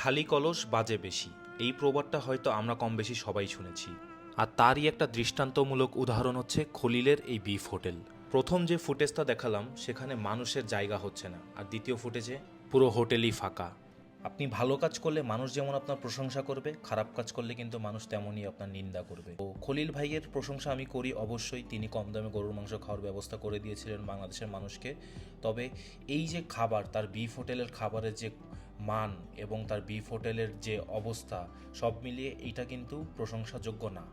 খালি কলস বাজে বেশি, এই প্রবাদটা হয়তো আমরা কম বেশি সবাই শুনেছি। আর তারই একটা দৃষ্টান্তমূলক উদাহরণ হচ্ছে খলিলের এই বিফ হোটেল। প্রথম যে ফুটেজটা দেখালাম সেখানে মানুষের জায়গা হচ্ছে না, আর দ্বিতীয় ফুটেজে পুরো হোটেলই ফাঁকা। আপনি ভালো কাজ করলে মানুষ যেমন আপনার প্রশংসা করবে, খারাপ কাজ করলে কিন্তু মানুষ তেমনই আপনার নিন্দা করবে। তো খলিল ভাইয়ের প্রশংসা আমি করি অবশ্যই, তিনি কম দামে গরুর মাংস খাওয়ার ব্যবস্থা করে দিয়েছিলেন বাংলাদেশের মানুষকে। তবে এই যে খাবার, তার বিফ হোটেলের খাবারের যে মান এবং তার বিফ হোটেলের যে অবস্থা, সব মিলিয়ে এইটা কিন্তু প্রশংসাযোগ্য না।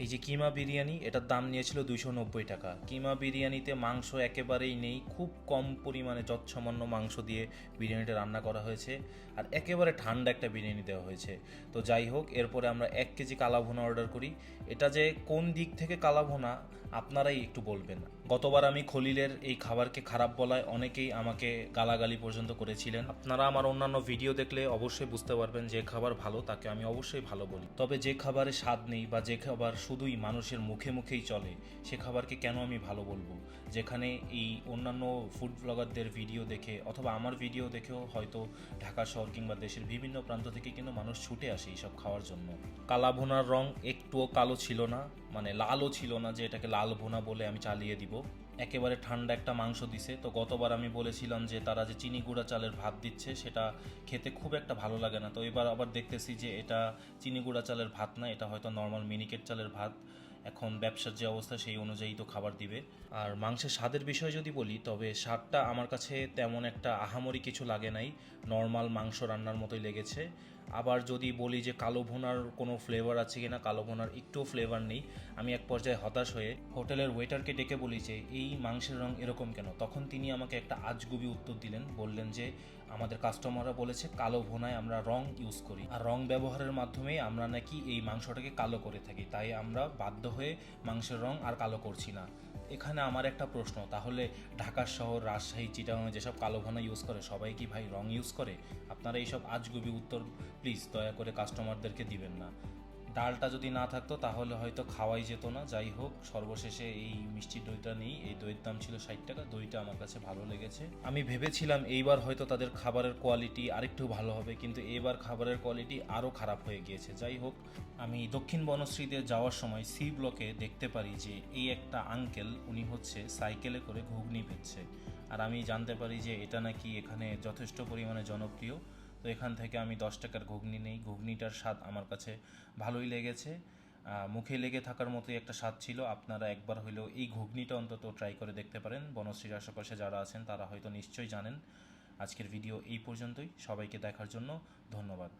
এই যে কিমা বিরিয়ানি, এটার দাম নিয়েছিল 290 টাকা। কিমা বিরিয়ানিতে মাংস একেবারেই নেই, খুব কম পরিমাণে যৎসামান্য মাংস দিয়ে বিরিয়ানিটা রান্না করা হয়েছে, আর একেবারে ঠান্ডা একটা বিরিয়ানি দেওয়া হয়েছে। তো যাই হোক, এরপরে আমরা 1 কেজি কালাভুনা অর্ডার করি। এটা যে কোন দিক থেকে কালাভুনা আপনারাই একটু বলবেন। গতবার আমি খলিলের এই খাবারকে খারাপ বলায় অনেকেই আমাকে গালাগালি পর্যন্ত করেছিলেন। আপনারা আমার অন্যান্য ভিডিও দেখলে অবশ্যই বুঝতে পারবেন যে খাবার ভালো তাকে আমি অবশ্যই ভালো বলি, তবে যে খাবারে স্বাদ নেই বা যে খাবার শুধুই মানুষের মুখে মুখেই চলে সে খাবারকে কেন আমি ভালো বলবো? যেখানে এই অন্যান্য ফুড ব্লগারদের ভিডিও দেখে অথবা আমার ভিডিও দেখেও হয়তো ঢাকা শহর কিংবা দেশের বিভিন্ন প্রান্ত থেকে কিন্তু মানুষ ছুটে আসে এইসব খাওয়ার জন্য। কালা ভুনার রং একটুও কালো ছিল না, মানে লালও ছিল না যে এটাকে লাল ভুনা বলে আমি চালিয়ে দিব। একেবারে ঠান্ডা একটা মাংস দিছে। তো গতবার আমি বলেছিলাম যে তারা যে চিনি গুঁড়া চালের ভাত দিচ্ছে সেটা খেতে খুব একটা ভালো লাগে না। তো এবার আবার দেখতেছি যে এটা চিনি গুঁড়া চালের ভাত না, এটা হয়তো নর্মাল মিনিকেট চালের ভাত। এখন ব্যবসার যে অবস্থা সেই অনুযায়ী তো খাবার দিবে। আর মাংসের স্বাদের বিষয় যদি বলি, তবে স্বাদটা আমার কাছে তেমন একটা আহামরি কিছু লাগে নাই, নর্মাল মাংস রান্নার মতোই লেগেছে। আবার যদি বলি যে কালো ভুনার কোনো ফ্লেভার আছে কিনা, কালো ভুনার একটুও ফ্লেভার নেই। আমি এক পর্যায়ে হতাশ হয়ে হোটেলের ওয়েটারকে ডেকে বলি যে এই মাংসের রং এরকম কেন? তখন তিনি আমাকে একটা আজগুবি উত্তর দিলেন, বললেন যে আমাদের কাস্টমাররা বলেছে কালো ভুনায় আমরা রং ইউজ করি, আর রং ব্যবহারের মাধ্যমে আমরা নাকি এই মাংসটাকে কালো করে থাকি, তাই আমরা বাধ্য হয়ে মাংসের রং আর কালো করছি না। এখানে আমার একটা প্রশ্ন, তাহলে ঢাকা শহর, রাজশাহী, চিটাগাংয়ে যেসব কালো ভুনা ইউজ করে সবাই কি ভাই রং ইউজ করে? আপনারা এইসব আজগুবি উত্তর প্লিজ দয়া করে কাস্টমারদেরকে দিবেন না। ডালটা যদি না থাকতো তাহলে হয়তো খাওয়াই যেত না। যাই হোক, সর্বশেষে এই মিষ্টি দইটা নেই, এই দইয়ের দাম ছিল 60 টাকা। দইটা আমার কাছে ভালো লেগেছে। আমি ভেবেছিলাম এইবার হয়তো তাদের খাবারের কোয়ালিটি আরেকটু ভালো হবে, কিন্তু এবার খাবারের কোয়ালিটি আরও খারাপ হয়ে গিয়েছে। যাই হোক, আমি দক্ষিণ বনশ্রীতে যাওয়ার সময় সি ব্লকে দেখতে পারি যে এই একটা আঙ্কেল, উনি হচ্ছে সাইকেলে করে ঘুগনি বেচছে, আর আমি জানতে পারি যে এটা নাকি এখানে যথেষ্ট পরিমাণে জনপ্রিয়। তো এখান থেকে আমি 10 টাকার ঘুগনি নেই। ঘুগনিটার স্বাদ আমার কাছে ভালোই লেগেছে, মুখে লেগে থাকার মতোই একটা স্বাদ ছিল। আপনারা একবার হলেও এই ঘুগনিটা অন্তত ট্রাই করে দেখতে পারেন। বনশ্রীর আশেপাশে যারা আছেন তারা হয়তো নিশ্চয়ই জানেন। আজকের ভিডিও এই পর্যন্তই। সবাইকে দেখার জন্য ধন্যবাদ।